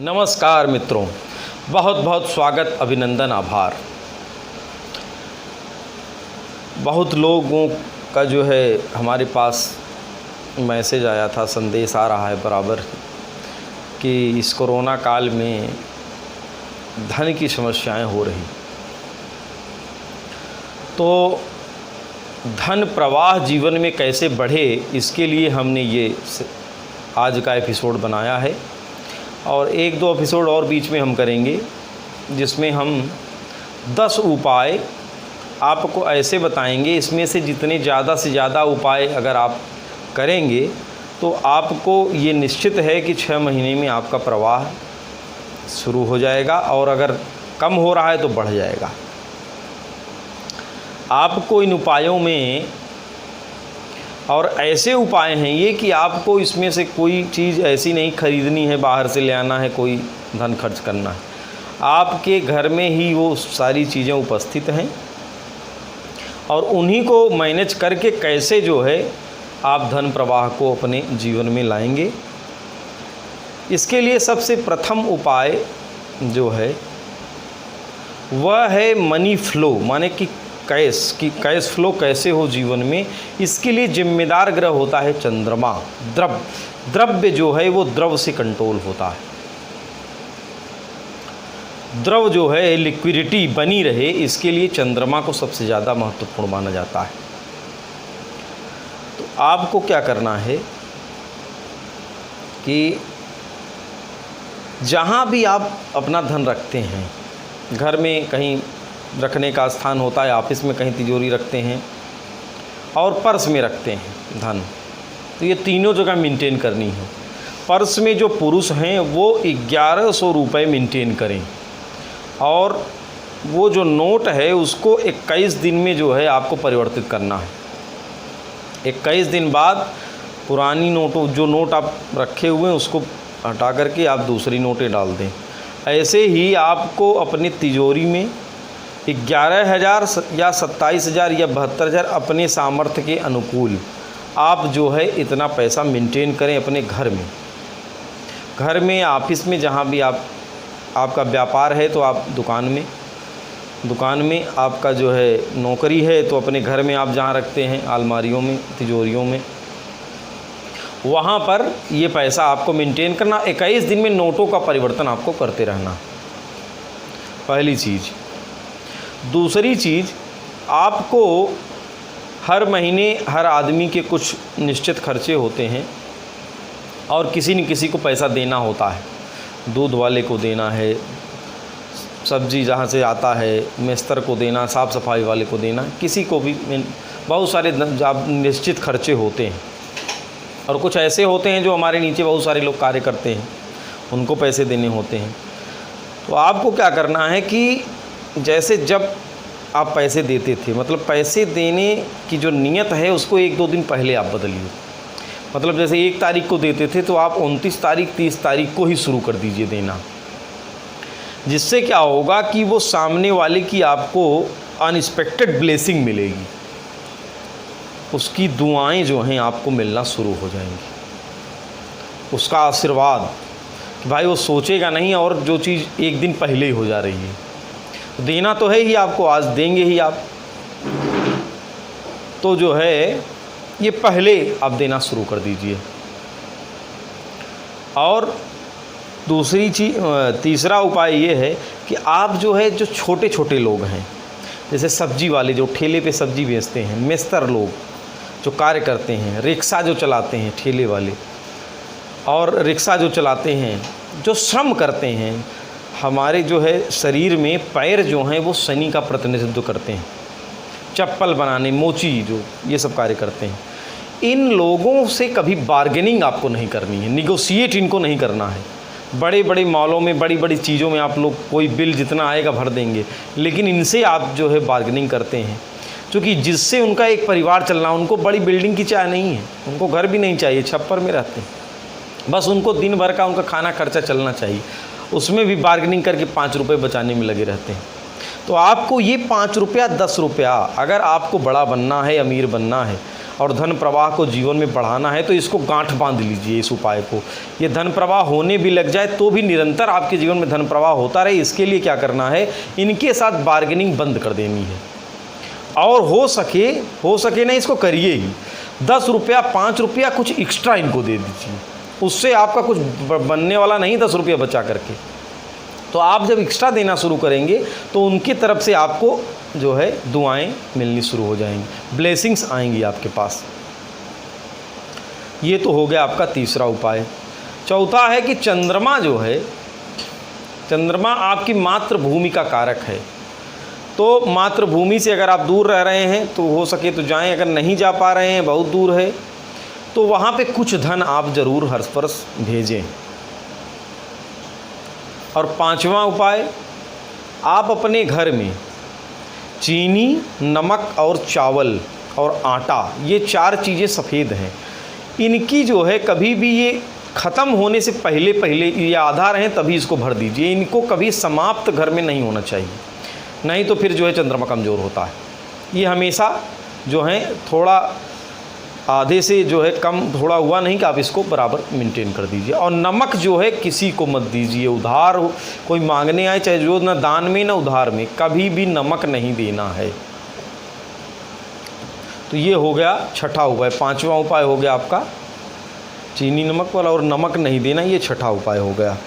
नमस्कार मित्रों, बहुत बहुत स्वागत, अभिनंदन, आभार। बहुत लोगों का जो है हमारे पास मैसेज आया था, संदेश आ रहा है बराबर कि इस कोरोना काल में धन की समस्याएं हो रही, तो धन प्रवाह जीवन में कैसे बढ़े, इसके लिए हमने ये आज का एपिसोड बनाया है। और एक दो एपिसोड और बीच में हम करेंगे जिसमें हम 10 उपाय आपको ऐसे बताएंगे, इसमें से जितने ज़्यादा से ज़्यादा उपाय अगर आप करेंगे तो आपको ये निश्चित है कि 6 महीने में आपका प्रवाह शुरू हो जाएगा, और अगर कम हो रहा है तो बढ़ जाएगा। आपको इन उपायों में, और ऐसे उपाय हैं ये कि आपको इसमें से कोई चीज़ ऐसी नहीं खरीदनी है, बाहर से ले आना है, कोई धन खर्च करना है। आपके घर में ही वो सारी चीज़ें उपस्थित हैं, और उन्हीं को मैनेज करके कैसे जो है आप धन प्रवाह को अपने जीवन में लाएंगे। इसके लिए सबसे प्रथम उपाय जो है वह है मनी फ्लो, माने कि कैश फ्लो कैसे हो जीवन में। इसके लिए जिम्मेदार ग्रह होता है चंद्रमा। द्रव्य जो है वो द्रव से कंट्रोल होता है। द्रव जो है लिक्विडिटी बनी रहे, इसके लिए चंद्रमा को सबसे ज़्यादा महत्वपूर्ण माना जाता है। तो आपको क्या करना है कि जहाँ भी आप अपना धन रखते हैं, घर में कहीं रखने का स्थान होता है, ऑफिस में कहीं तिजोरी रखते हैं, और पर्स में रखते हैं धन, तो ये तीनों जगह मेंटेन करनी है। पर्स में जो पुरुष हैं वो 1100 रुपये मेंटेन करें, और वो जो नोट है उसको 21 दिन में जो है आपको परिवर्तित करना है। 21 दिन बाद पुरानी नोटों, जो नोट आप रखे हुए हैं उसको हटा करके आप दूसरी नोटें डाल दें। ऐसे ही आपको अपनी तिजोरी में 11,000 या 27,000 या 72,000 अपने सामर्थ्य के अनुकूल आप जो है इतना पैसा मेंटेन करें अपने घर में। घर में, ऑफिस में, जहाँ भी आपका व्यापार है तो आप दुकान में आपका जो है नौकरी है तो अपने घर में आप जहाँ रखते हैं अलमारियों में, तिजोरियों में, वहाँ पर ये पैसा आपको मेंटेन करना। 21 दिन में नोटों का परिवर्तन आपको करते रहना, पहली चीज़। दूसरी चीज़, आपको हर महीने हर आदमी के कुछ निश्चित खर्चे होते हैं, और किसी न किसी को पैसा देना होता है। दूध वाले को देना है, सब्जी जहाँ से आता है मेस्तर को देना, साफ़ सफाई वाले को देना, किसी को भी। बहुत सारे निश्चित खर्चे होते हैं, और कुछ ऐसे होते हैं जो हमारे नीचे बहुत सारे लोग कार्य करते हैं, उनको पैसे देने होते हैं। तो आपको क्या करना है कि जैसे जब आप पैसे देते थे, मतलब पैसे देने की जो नियत है उसको 1-2 दिन पहले आप बदलिए। मतलब जैसे 1 तारीख को देते थे तो आप 29 तारीख 30 तारीख को ही शुरू कर दीजिए देना। जिससे क्या होगा कि वो सामने वाले की आपको अनएक्सपेक्टेड ब्लेसिंग मिलेगी, उसकी दुआएं जो हैं आपको मिलना शुरू हो जाएंगी, उसका आशीर्वाद कि भाई वो सोचेगा नहीं, और जो चीज़ 1 दिन पहले ही हो जा रही है। देना तो है ही आपको, आज देंगे ही आप, तो जो है ये पहले आप देना शुरू कर दीजिए। और दूसरी चीज़, तीसरा उपाय ये है कि आप जो है जो छोटे छोटे लोग हैं, जैसे सब्जी वाले जो ठेले पे सब्जी बेचते हैं, मेस्तर लोग जो कार्य करते हैं, रिक्शा जो चलाते हैं ठेले वाले, और रिक्शा जो चलाते हैं, जो श्रम करते हैं, हमारे जो है शरीर में पैर जो हैं वो शनि का प्रतिनिधित्व करते हैं, चप्पल बनाने, मोची जो ये सब कार्य करते हैं। इन लोगों से कभी बार्गेनिंग आपको नहीं करनी है, निगोशिएट इनको नहीं करना है। बड़े बड़े मॉलों में, बड़ी बड़ी चीज़ों में आप लोग कोई बिल जितना आएगा भर देंगे, लेकिन इनसे आप जो है बार्गेनिंग करते हैं, क्योंकि जिससे उनका एक परिवार चलना। उनको बड़ी बिल्डिंग की चाय नहीं है, उनको घर भी नहीं चाहिए, छप्पर में रहते हैं, बस उनको दिन भर का उनका खाना खर्चा चलना चाहिए, उसमें भी बार्गेनिंग करके 5 रुपये बचाने में लगे रहते हैं। तो आपको ये 5 रुपया 10 रुपया, अगर आपको बड़ा बनना है, अमीर बनना है, और धन प्रवाह को जीवन में बढ़ाना है तो इसको गांठ बांध लीजिए इस उपाय को। ये धन प्रवाह होने भी लग जाए तो भी निरंतर आपके जीवन में धन प्रवाह होता रहे, इसके लिए क्या करना है, इनके साथ बार्गेनिंग बंद कर देनी है। और हो सके नहीं, इसको करिए ही। 10 रुपया 5 रुपया कुछ एक्स्ट्रा इनको दे दीजिए, उससे आपका कुछ बनने वाला नहीं 10 रुपया बचा करके। तो आप जब एक्स्ट्रा देना शुरू करेंगे तो उनकी तरफ से आपको जो है दुआएं मिलनी शुरू हो जाएंगी, ब्लेसिंग्स आएंगी आपके पास। ये तो हो गया आपका तीसरा उपाय। चौथा है कि चंद्रमा जो है, चंद्रमा आपकी मातृभूमि का कारक है। तो मातृभूमि से अगर आप दूर रह रहे हैं तो हो सके तो जाएं, अगर नहीं जा पा रहे हैं, बहुत दूर है, तो वहाँ पे कुछ धन आप ज़रूर हर वर्ष भेजें। और 5वां उपाय, आप अपने घर में चीनी, नमक और चावल और आटा, ये 4 चीज़ें सफ़ेद हैं, इनकी जो है कभी भी ये ख़त्म होने से पहले ये आधा रहें तभी इसको भर दीजिए। इनको कभी समाप्त घर में नहीं होना चाहिए, नहीं तो फिर जो है चंद्रमा कमज़ोर होता है। ये हमेशा जो है थोड़ा आधे से जो है कम थोड़ा हुआ नहीं कि आप इसको बराबर मेंटेन कर दीजिए। और नमक जो है किसी को मत दीजिए, उधार कोई मांगने आए चाहे जो, ना दान में ना उधार में, कभी भी नमक नहीं देना है। तो ये हो गया छठा उपाय। 5वां उपाय हो गया आपका चीनी नमक वाला, और नमक नहीं देना, ये छठा उपाय हो गया।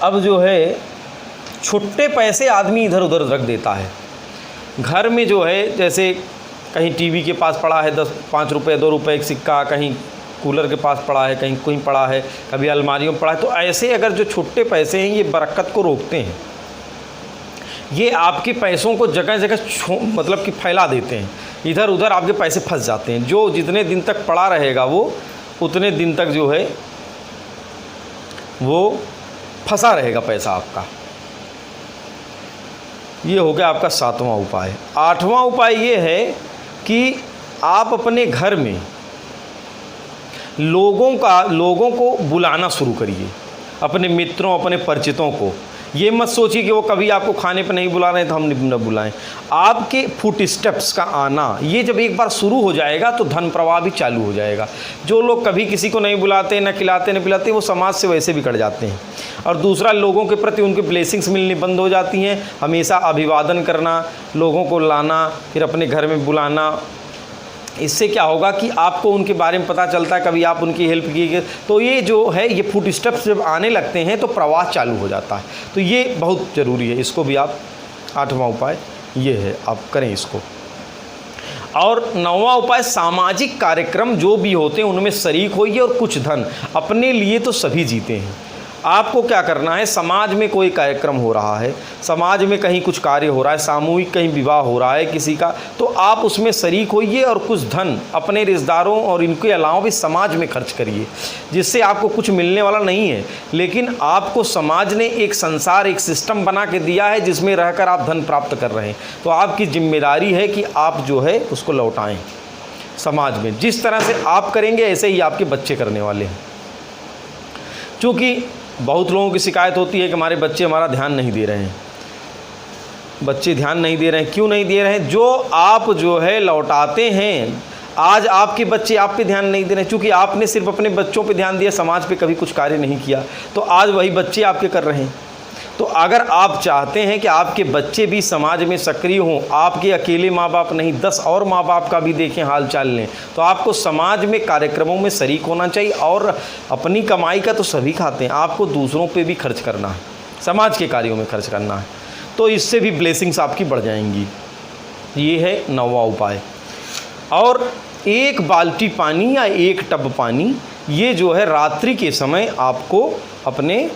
अब जो है छुट्टे पैसे आदमी इधर उधर रख देता है घर में, जो है जैसे कहीं टीवी के पास पड़ा है 5 रुपये 2 रुपये एक सिक्का, कहीं कूलर के पास पड़ा है, कहीं पड़ा है, कभी अलमारियों में पड़ा है। तो ऐसे अगर जो छुट्टे पैसे हैं ये बरकत को रोकते हैं, ये आपके पैसों को जगह जगह मतलब कि फैला देते हैं, इधर उधर आपके पैसे फंस जाते हैं। जो जितने दिन तक पड़ा रहेगा वो उतने दिन तक जो है वो फंसा रहेगा पैसा आपका। ये हो गया आपका 7वां उपाय। 8वां उपाय ये है कि आप अपने घर में लोगों को बुलाना शुरू करिए, अपने मित्रों, अपने परिचितों को। ये मत सोचिए कि वो कभी आपको खाने पर नहीं बुला रहे हैं तो हम न बुलाएं। आपके फुट स्टेप्स का आना, ये जब एक बार शुरू हो जाएगा तो धन प्रवाह भी चालू हो जाएगा। जो लोग कभी किसी को नहीं बुलाते, न खिलाते न पिलाते, वो समाज से वैसे भी कट जाते हैं। और दूसरा, लोगों के प्रति उनके ब्लेसिंग्स मिलनी बंद हो जाती हैं। हमेशा अभिवादन करना, लोगों को लाना, फिर अपने घर में बुलाना, इससे क्या होगा कि आपको उनके बारे में पता चलता है, कभी आप उनकी हेल्प किए तो ये जो है ये फुट स्टेप्स जब आने लगते हैं तो प्रवाह चालू हो जाता है। तो ये बहुत ज़रूरी है, इसको भी आप 8वां उपाय ये है, आप करें इसको। और 9वां उपाय, सामाजिक कार्यक्रम जो भी होते हैं उनमें शरीक होइए और कुछ धन अपने लिए तो सभी जीते हैं। आपको क्या करना है, समाज में कोई कार्यक्रम हो रहा है, समाज में कहीं कुछ कार्य हो रहा है, सामूहिक कहीं विवाह हो रहा है किसी का, तो आप उसमें शरीक होइए और कुछ धन अपने रिश्तेदारों और इनके अलावा भी समाज में खर्च करिए, जिससे आपको कुछ मिलने वाला नहीं है, लेकिन आपको समाज ने एक संसार, एक सिस्टम बना के दिया है जिसमें रहकर आप धन प्राप्त कर रहे हैं। तो आपकी जिम्मेदारी है कि आप जो है उसको लौटाएँ समाज में। जिस तरह से आप करेंगे ऐसे ही आपके बच्चे करने वाले हैं। क्योंकि बहुत लोगों की शिकायत होती है कि हमारे बच्चे हमारा ध्यान नहीं दे रहे हैं, बच्चे ध्यान नहीं दे रहे हैं। क्यों नहीं दे रहे हैं? जो आप जो है लौटाते हैं, आज आपके बच्चे आप पे ध्यान नहीं दे रहे हैं, क्योंकि आपने सिर्फ अपने बच्चों पे ध्यान दिया, समाज पे कभी कुछ कार्य नहीं किया, तो आज वही बच्चे आपके कर रहे हैं। तो अगर आप चाहते हैं कि आपके बच्चे भी समाज में सक्रिय हों, आपके अकेले माँ बाप नहीं 10 और माँ बाप का भी देखें, हाल चाल लें, तो आपको समाज में कार्यक्रमों में शरीक होना चाहिए। और अपनी कमाई का तो सभी खाते हैं, आपको दूसरों पे भी खर्च करना है, समाज के कार्यों में खर्च करना है, तो इससे भी ब्लेसिंग्स आपकी बढ़ जाएंगी। ये है 9वां उपाय। और 1 बाल्टी पानी या 1 टब पानी, ये जो है रात्रि के समय आपको अपने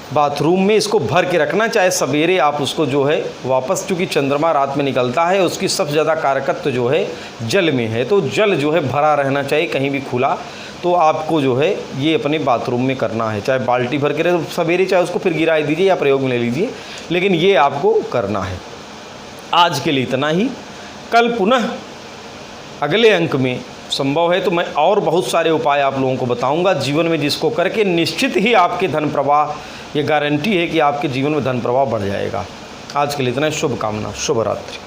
बाथरूम में इसको भर के रखना, चाहे सवेरे आप उसको जो है वापस, चूँकि चंद्रमा रात में निकलता है, उसकी सबसे ज़्यादा कारकत्व जो है जल में है, तो जल जो है भरा रहना चाहिए, कहीं भी खुला। तो आपको जो है ये अपने बाथरूम में करना है, चाहे बाल्टी भर के रहे सवेरे, चाहे उसको फिर गिरा दीजिए या प्रयोग में ले लीजिए, लेकिन ये आपको करना है। आज के लिए इतना ही। कल पुनः अगले अंक में संभव है तो मैं और बहुत सारे उपाय आप लोगों को बताऊंगा, जीवन में जिसको करके निश्चित ही आपके धन प्रवाह, ये गारंटी है कि आपके जीवन में धन प्रवाह बढ़ जाएगा। आज के लिए इतना। शुभकामना, शुभ रात्रि।